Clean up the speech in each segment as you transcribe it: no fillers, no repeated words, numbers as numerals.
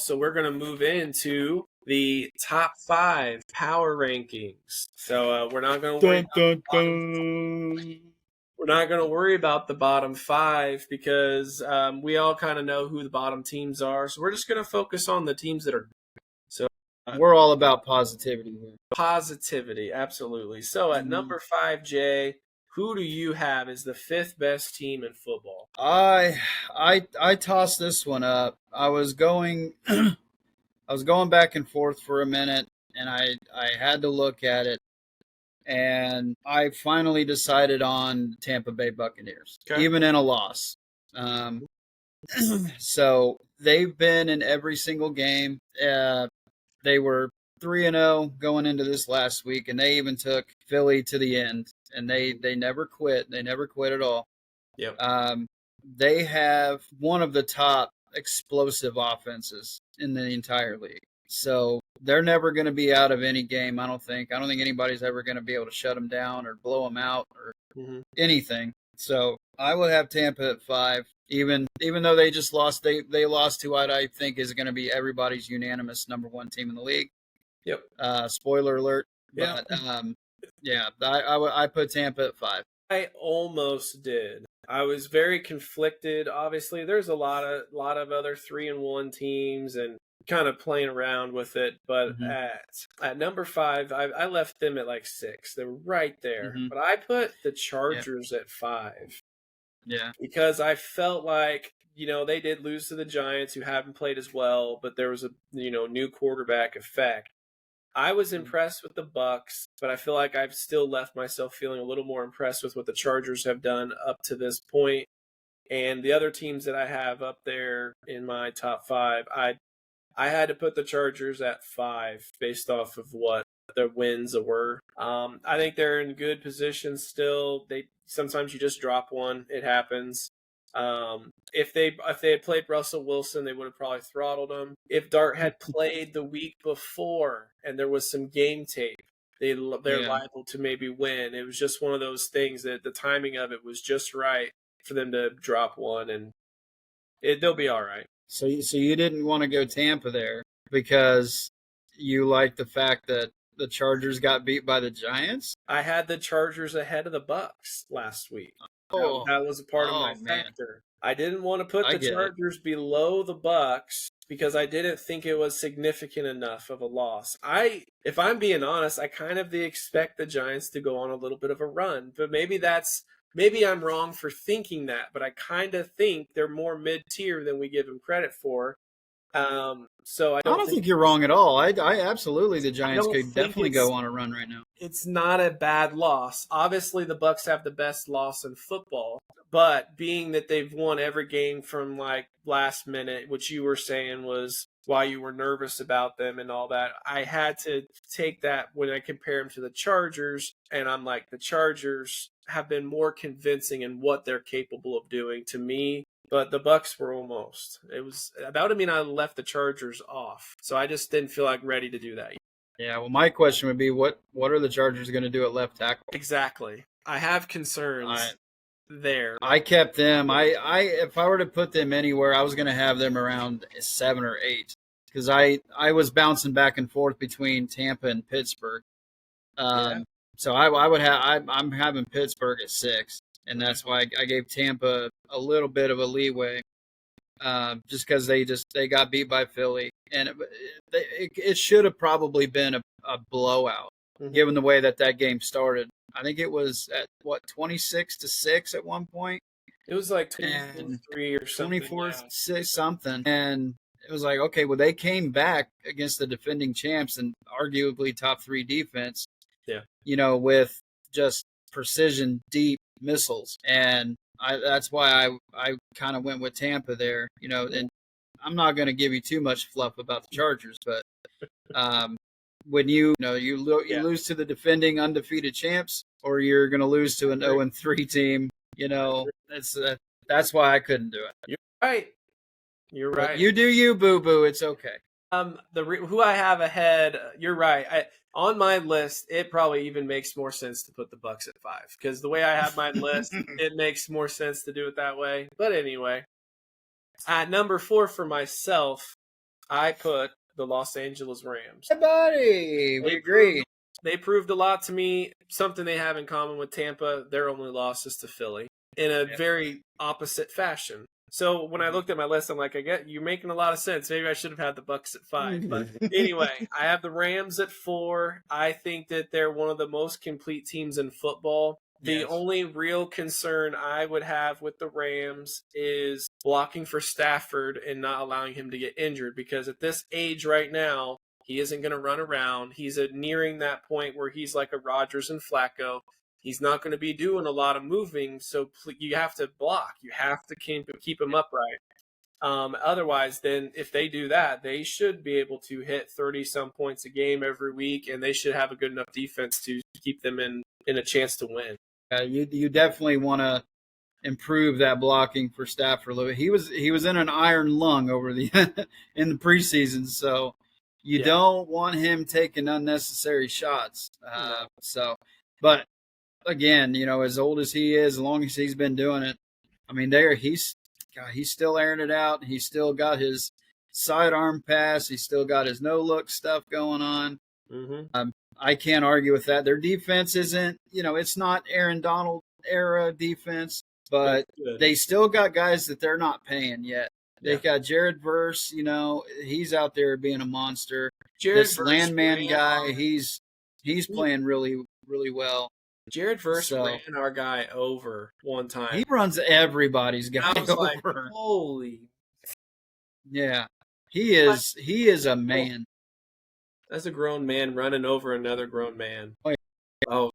So we're going to move into the top 5 power rankings. So we're not going to worry. We're not going to worry about the bottom 5 because we all kind of know who the bottom teams are. So we're just going to focus on the teams that are. So we're all about positivity here. Positivity, absolutely. So at number 5, Jay, who do you have as the 5th best team in football? I tossed this one up. I was going back and forth for a minute, and I had to look at it, and I finally decided on Tampa Bay Buccaneers, even in a loss. So they've been in every single game. They were 3-0 going into this last week, and they even took Philly to the end, and they never quit. They never quit at all. Yep. They have one of the top explosive offenses in the entire league. So they're never going to be out of any game, I don't think. I don't think anybody's ever going to be able to shut them down or blow them out or anything. So I would have Tampa at 5, even though they just lost. They lost to what I think is going to be everybody's unanimous number 1 team in the league. Yep. Spoiler alert. But I put Tampa at 5. I almost did. I was very conflicted. Obviously, there's a lot of other 3-1 teams and kind of playing around with it. But at number 5, I left them at like 6. They're right there. But I put the Chargers at 5. Yeah. Because I felt like, they did lose to the Giants, who haven't played as well, but there was a, new quarterback effect. I was impressed with the Bucs, but I feel like I've still left myself feeling a little more impressed with what the Chargers have done up to this point. And the other teams that I have up there in my top 5, I had to put the Chargers at 5 based off of what their wins were. I think they're in good position still. Sometimes you just drop one. It happens. If they had played Russell Wilson, they would have probably throttled him. If Dart had played the week before and there was some game tape, they're liable to maybe win. It was just one of those things that the timing of it was just right for them to drop one, and they'll be all right. So you didn't want to go Tampa there because you like the fact that the Chargers got beat by the Giants? I had the Chargers ahead of the Bucs last week. That was a part of my factor. I didn't want to put the Chargers below the Bucs because I didn't think it was significant enough of a loss. If I'm being honest, I kind of expect the Giants to go on a little bit of a run, but maybe I'm wrong for thinking that, but I kind of think they're more mid-tier than we give them credit for. So I don't think you're wrong at all. I absolutely, the Giants could definitely go on a run right now. It's not a bad loss. Obviously, the Bucs have the best loss in football, but being that they've won every game from like last minute, which you were saying was why you were nervous about them and all that, I had to take that when I compare them to the Chargers, and I'm like, the Chargers have been more convincing in what they're capable of doing to me. But the Bucs were almost. It was that would mean I left the Chargers off, so I just didn't feel like ready to do that. Yeah, well, my question would be, what are the Chargers going to do at left tackle? Exactly. I have concerns there. I kept them. If I were to put them anywhere, I was going to have them around 7 or 8 because I was bouncing back and forth between Tampa and Pittsburgh. So I would have. I'm having Pittsburgh at 6. And that's why I gave Tampa a little bit of a leeway, just because they got beat by Philly, and it should have probably been a blowout, given the way that game started. I think it was at 26-6 at one point. It was like 24-3 or something. 24-6 something, and it was like, okay, well, they came back against the defending champs and arguably top 3 defense. Yeah, with just precision deep missiles, and that's why I kind of went with Tampa there, and I'm not going to give you too much fluff about the Chargers, but when you lose to the defending undefeated champs, or you're going to lose to an 0-3 team, that's why I couldn't do it. You're right. You do you, boo boo. It's okay. Who I have ahead, you're right. On my list, it probably even makes more sense to put the Bucs at 5 because the way I have my list, it makes more sense to do it that way. But anyway, at number 4 for myself, I put the Los Angeles Rams. Hey, buddy, we agree. They proved a lot to me. Something they have in common with Tampa, their only loss is to Philly in a very opposite fashion. So when I looked at my list, I'm like, I get you're making a lot of sense. Maybe I should have had the Bucks at 5. But anyway, I have the Rams at 4. I think that they're one of the most complete teams in football. The only real concern I would have with the Rams is blocking for Stafford and not allowing him to get injured, because at this age right now, he isn't going to run around. He's nearing that point where he's like a Rodgers and Flacco. He's not going to be doing a lot of moving, so you have to block. You have to keep him upright. Otherwise, then if they do that, they should be able to hit 30-some points a game every week, and they should have a good enough defense to keep them in a chance to win. You definitely want to improve that blocking for Stafford a little bit. He was in an iron lung over the in the preseason, so you don't want him taking unnecessary shots. But again, as old as he is, as long as he's been doing it, I mean, he's still airing it out. He's still got his sidearm pass. He's still got his no-look stuff going on. Mm-hmm. I can't argue with that. Their defense isn't, it's not Aaron Donald era defense, but they still got guys that they're not paying yet. They've got Jared Verse, he's out there being a monster. This Landman guy, he's playing really, really well. Jared Verse ran our guy over one time. He runs everybody's guy over. Like, holy. Yeah. He is a man. That's a grown man running over another grown man. Oh.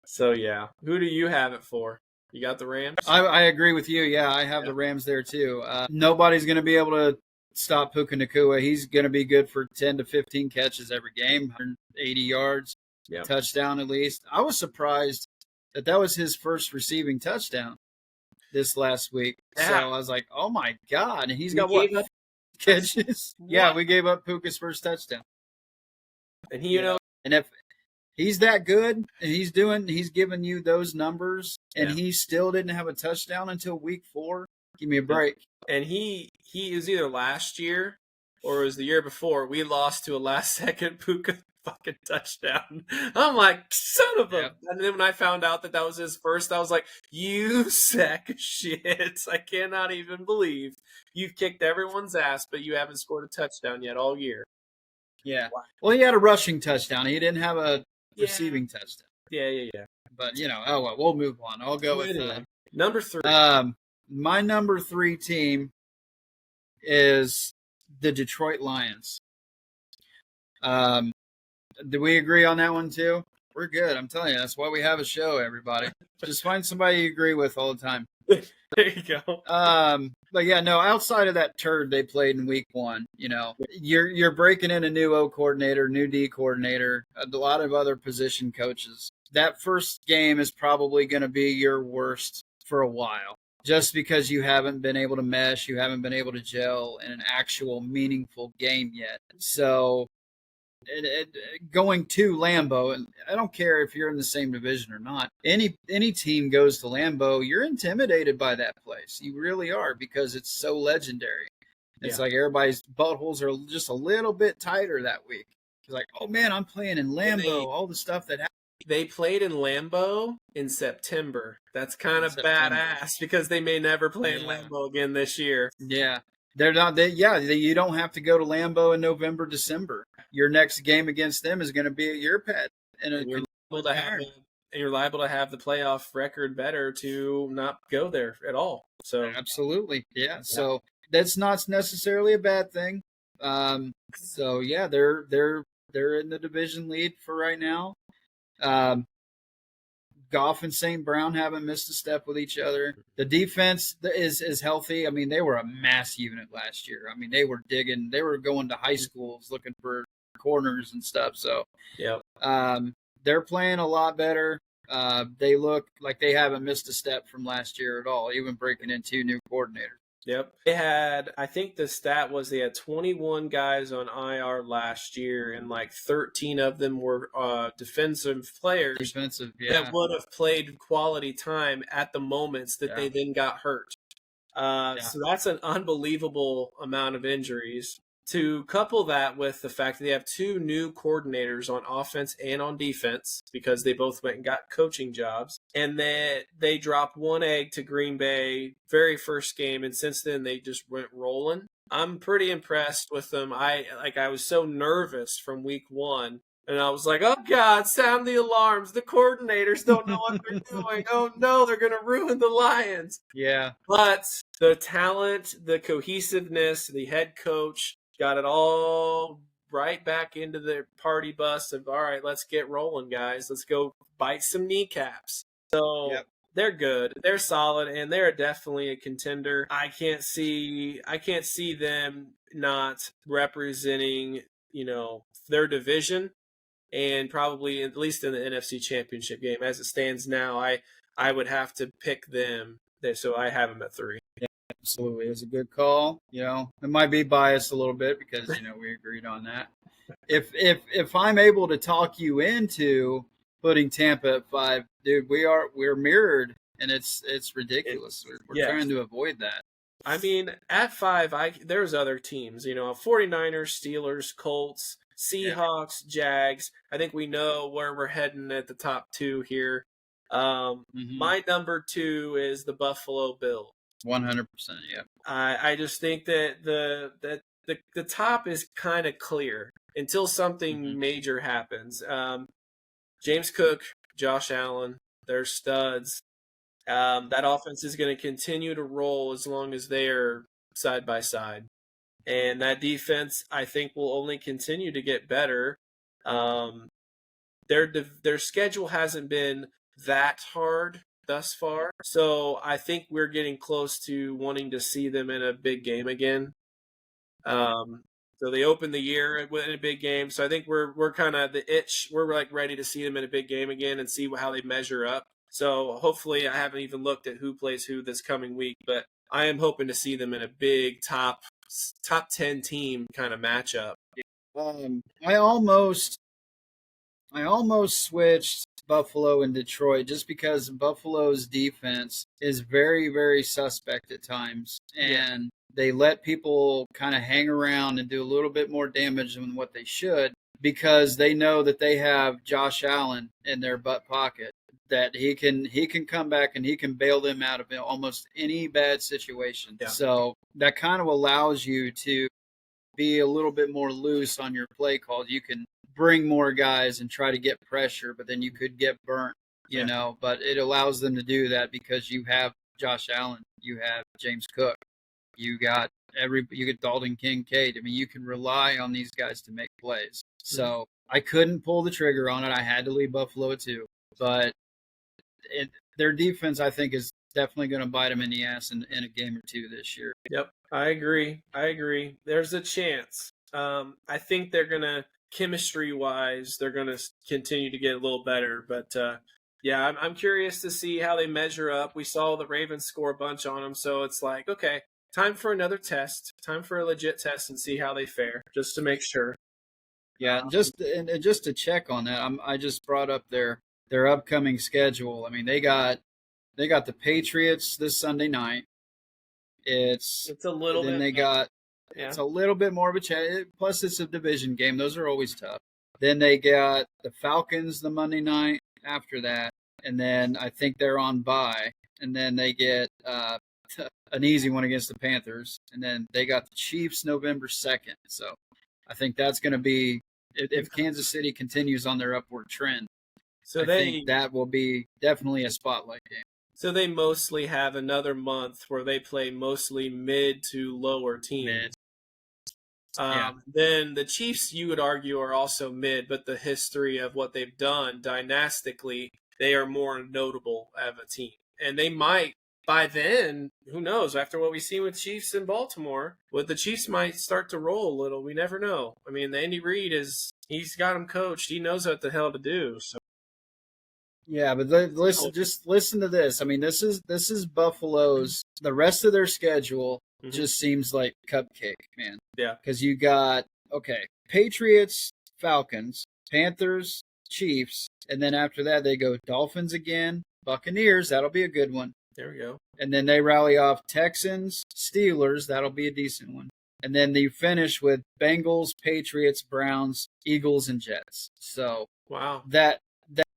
So, yeah. Who do you have it for? You got the Rams? I agree with you. Yeah, I have the Rams there, too. Nobody's going to be able to stop Puka Nacua. He's going to be good for 10 to 15 catches every game, 180 yards, touchdown at least. I was surprised that was his first receiving touchdown this last week. So I was like, oh, my God. And he's got what? Catches? Yeah, we gave up Puka's first touchdown. And and if he's that good and he's giving you those numbers and he still didn't have a touchdown until week 4, give me a break. And he is either last year or it was the year before, we lost to a last-second Puka fucking touchdown. I'm like, son of a... Yeah. And then when I found out that was his first, I was like, you sack of shit. I cannot even believe you've kicked everyone's ass, but you haven't scored a touchdown yet all year. Yeah. Well, he had a rushing touchdown. He didn't have a receiving touchdown. Yeah. But, we'll move on. I'll go with number 3. My number 3 team is the Detroit Lions. Do we agree on that one too? We're good. I'm telling you, that's why we have a show, everybody. Just find somebody you agree with all the time. There you go. But yeah, no, outside of that turd they played in week 1, you're breaking in a new O coordinator, new D coordinator, a lot of other position coaches. That first game is probably going to be your worst for a while. Just because you haven't been able to mesh, you haven't been able to gel in an actual meaningful game yet. So going to Lambeau, and I don't care if you're in the same division or not, any team goes to Lambeau, you're intimidated by that place. You really are, because it's so legendary. It's like everybody's buttholes are just a little bit tighter that week. It's like, oh man, I'm playing in Lambeau, all the stuff that happened. They played in Lambeau in September. That's kind of badass, because they may never play in Lambeau again this year. Yeah. They're not. You don't have to go to Lambeau in November, December. Your next game against them is going to be at your pet. And you're liable to have the playoff record better to not go there at all. So absolutely, yeah. So that's not necessarily a bad thing. So yeah, they're in the division lead for right now. Goff and St. Brown haven't missed a step with each other. The defense is healthy. I mean, they were a mass unit last year. I mean, they were going to high schools looking for corners and stuff. So, they're playing a lot better. They look like they haven't missed a step from last year at all, even breaking in 2 new coordinators. Yep. They had, I think the stat was they had 21 guys on IR last year, and like 13 of them were defensive players that would have played quality time at the moments that they then got hurt. So that's an unbelievable amount of injuries. To couple that with the fact that they have two new coordinators on offense and on defense because they both went and got coaching jobs, and that they dropped one egg to Green Bay very first game, and since then they just went rolling. I'm pretty impressed with them. I was so nervous from week one. And I was like, oh, God, sound the alarms. The coordinators don't know what they're doing. Oh, no, they're going to ruin the Lions. Yeah. But the talent, the cohesiveness, the head coach got it all right back into the party bus of, all right, let's get rolling, guys. Let's go bite some kneecaps. So they're good. They're solid, and they're definitely a contender. I can't see them not representing, their division. And probably at least in the NFC Championship game, as it stands now, I would have to pick them. So I have them at 3. Yeah, absolutely, it's a good call. It might be biased a little bit because we agreed on that. If I'm able to talk you into putting Tampa at 5, dude, we're mirrored, and it's ridiculous. We're trying to avoid that. I mean, at 5, there's other teams. 49ers, Steelers, Colts, Seahawks, Jags. I think we know where we're heading at the top 2 here. My number 2 is the Buffalo Bills. 100%, yeah. I just think that the top is kind of clear until something major happens. James Cook, Josh Allen, they're studs. That offense is going to continue to roll as long as they are side by side. And that defense, I think, will only continue to get better. Their schedule hasn't been that hard thus far, so I think we're getting close to wanting to see them in a big game again. So they opened the year in a big game, so I think we're kind of the itch. We're like ready to see them in a big game again and see how they measure up. So hopefully, I haven't even looked at who plays who this coming week, but I am hoping to see them in a big top 10 team kind of matchup. I almost switched Buffalo and Detroit just because Buffalo's defense is very, very suspect at times, and they let people kind of hang around and do a little bit more damage than what they should because they know that they have Josh Allen in their butt pocket, that he can come back and he can bail them out of almost any bad situation. Yeah. So that kind of allows you to be a little bit more loose on your play calls. You can bring more guys and try to get pressure, but then you could get burnt, but it allows them to do that because you have Josh Allen, you have James Cook, you got Dalton Kincaid. I mean, you can rely on these guys to make plays. So I couldn't pull the trigger on it. I had to leave Buffalo at 2, but their defense, I think, is definitely going to bite them in the ass in a game or 2 this year. Yep, I agree. There's a chance. I think they're going to, chemistry-wise, they're going to continue to get a little better. But, I'm curious to see how they measure up. We saw the Ravens score a bunch on them, so it's like, okay, time for another test, time for a legit test and see how they fare, just to make sure. Yeah, just to check on that, I just brought up their upcoming schedule. I mean, they got the Patriots this Sunday night. It's a little bit. Then they got it's a little bit more of a challenge. Plus, it's a division game. Those are always tough. Then they got the Falcons the Monday night after that, and then I think they're on bye. And then they get an easy one against the Panthers, and then they got the Chiefs November 2nd. So I think that's going to be if Kansas City continues on their upward trend. So I think that will be definitely a spotlight game. So they mostly have another month where they play mostly mid to lower teams. Then the Chiefs, you would argue, are also mid, but the history of what they've done dynastically, they are more notable of a team. And they might, by then, who knows, after what we see with Chiefs in Baltimore, the Chiefs might start to roll a little. We never know. I mean, Andy Reid he's got them coached. He knows what the hell to do. So. Yeah, but listen to this. I mean, this is Buffalo's. The rest of their schedule just seems like cupcake, man. Yeah. Because you got Patriots, Falcons, Panthers, Chiefs, and then after that they go Dolphins again, Buccaneers. That'll be a good one. There we go. And then they rally off Texans, Steelers. That'll be a decent one. And then they finish with Bengals, Patriots, Browns, Eagles, and Jets. So wow, that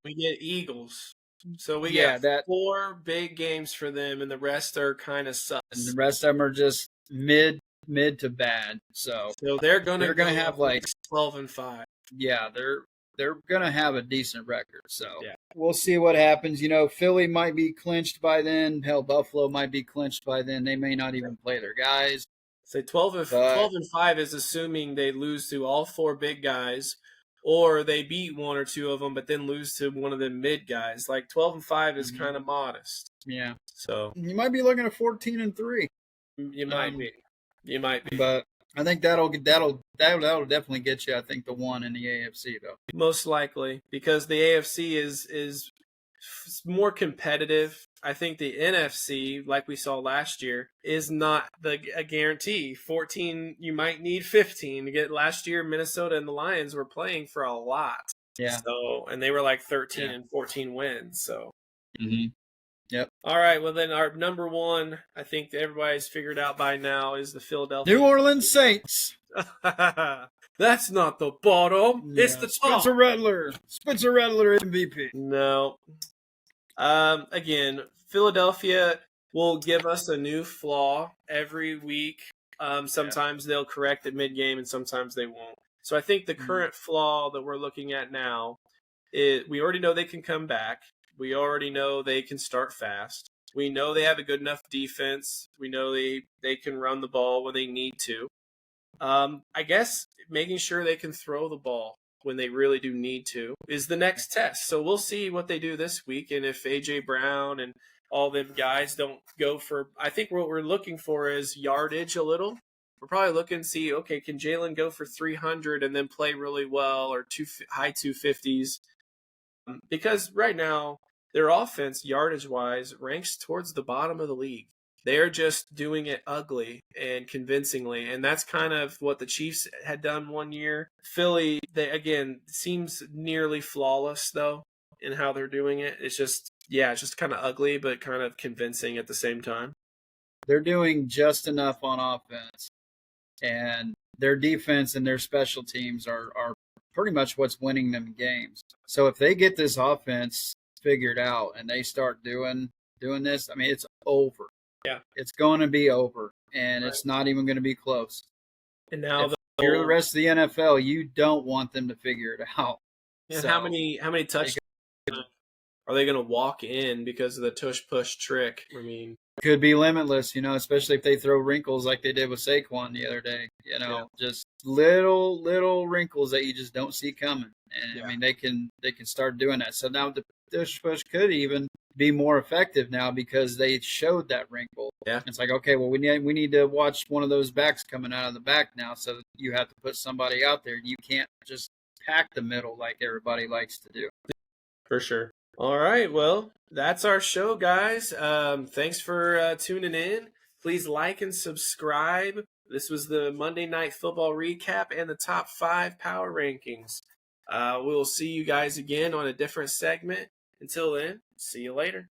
we get Eagles. So we get that 4 big games for them, and the rest are kind of sus. And the rest of them are just mid to bad. So they're gonna have like 12-5. Yeah, they're gonna have a decent record. So yeah. We'll see what happens. Philly might be clinched by then. Hell, Buffalo might be clinched by then. They may not even play their guys. Say 12-5 is assuming they lose to all 4 big guys, or they beat 1 or 2 of them, but then lose to one of the mid guys. Like 12-5 is kind of modest. Yeah. So you might be looking at 14-3. You might be. You might be. But I think that'll definitely get you. I think the 1 in the AFC though. Most likely, because the AFC is more competitive. I think the NFC, like we saw last year, is not a guarantee. 14, you might need 15 to get. Last year, Minnesota and the Lions were playing for a lot. Yeah. So, and they were like 13 and 14 wins. So. Mm-hmm. Yep. All right. Well, then our number 1, I think everybody's figured out by now, is the Philadelphia New Orleans Saints. That's not the bottom. Yeah. It's the top. Spencer Rattler MVP. No. Again, Philadelphia will give us a new flaw every week. Sometimes they'll correct it mid-game, and sometimes they won't. So I think the current flaw that we're looking at now is we already know they can come back. We already know they can start fast. We know they have a good enough defense. We know they can run the ball when they need to. I guess making sure they can throw the ball when they really do need to is the next test. So we'll see what they do this week, and if A.J. Brown and all them guys don't go for – I think what we're looking for is yardage a little. We're probably looking to see, okay, can Jalen go for 300 and then play really well, or high 250s? Because right now – their offense, yardage-wise, ranks towards the bottom of the league. They're just doing it ugly and convincingly, and that's kind of what the Chiefs had done one year. Philly, again, seems nearly flawless, though, in how they're doing it. It's just kind of ugly, but kind of convincing at the same time. They're doing just enough on offense, and their defense and their special teams are pretty much what's winning them games. So if they get this offense figured out and they start doing this, I mean, it's over. Yeah, it's going to be over, and it's not even going to be close. And now if you're the rest of the NFL, you don't want them to figure it out. And so, how many touchdowns are they going to walk in because of the tush push trick? I mean, could be limitless, especially if they throw wrinkles like they did with Saquon the other day. Just little wrinkles that you just don't see coming. And I mean, they can start doing that. So now the tush push could even be more effective now because they showed that wrinkle. Yeah, it's like, okay, well, we need to watch one of those backs coming out of the back now, so you have to put somebody out there. You can't just pack the middle like everybody likes to do. For sure. All right, well, that's our show, guys. Thanks for tuning in. Please like and subscribe. This was the Monday Night Football recap and the top 5 power rankings. We'll see you guys again on a different segment. Until then, see you later.